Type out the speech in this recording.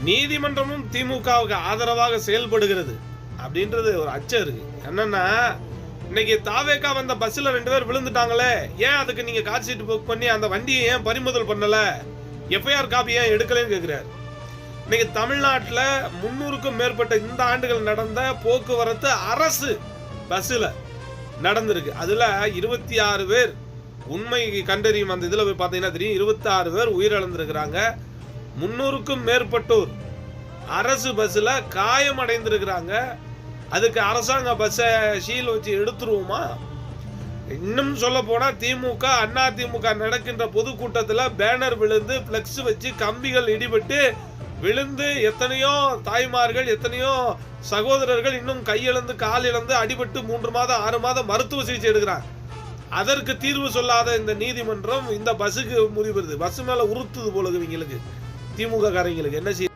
நீதிமன்றமும் திமுகவுக்கு ஆதரவாக செயல்படுகிறது அப்படின்றது ஒரு அச்சம் இருக்கு. என்னன்னா இன்னைக்கு தாவேக்கா வந்த பஸ்ல 2 பேர் விழுந்துட்டாங்களே, ஏன் அதுக்கு நீங்க கார் ஷீட் புக் பண்ணி அந்த வண்டியை ஏன் பறிமுதல் பண்ணல, எஃப்ஐஆர் காப்பி ஏன் எடுக்கலன்னு கேட்கிறார். இன்னைக்கு தமிழ்நாட்டில் 300க்கும் மேற்பட்ட இந்த ஆண்டுகள் நடந்த போக்குவரத்து அரசு பஸ்ல நடந்திருக்கு. அதுல 26 பேர் உண்மை கண்டறியும் அந்த இதுல போய் பார்த்தீங்கன்னா தெரியும், 26 பேர் உயிரிழந்திருக்கிறாங்க. 300க்கும் மேற்பட்டோர் அரசு பஸ்ல காயம் அடைந்திருக்கிறாங்க. அதுக்கு அரசாங்க பஸ்ஸை ஷீல் வச்சு எடுத்துருவோமா? இன்னும் சொல்ல போனா திமுக அண்ணா திமுக நடக்கின்ற பொதுக்கூட்டத்தில் பேனர் விழுந்து பிளெக்ஸ் வச்சு கம்பிகள் இடிபட்டு விழுந்து எத்தனையோ தாய்மார்கள் எத்தனையோ சகோதரர்கள் இன்னும் கையிழந்து கால் இழந்து அடிபட்டு 3 மாதம் 6 மாதம் மருத்துவ சிகிச்சை எடுக்கிறாங்க. அதற்கு தீர்வு சொல்லாத இந்த நீதிமன்றம் இந்த பஸ்ஸுக்கு முடிவு. பஸ் மேல உறுத்துது போல இவங்களுக்கு, திமுக காரங்களுக்கு என்ன செய்ய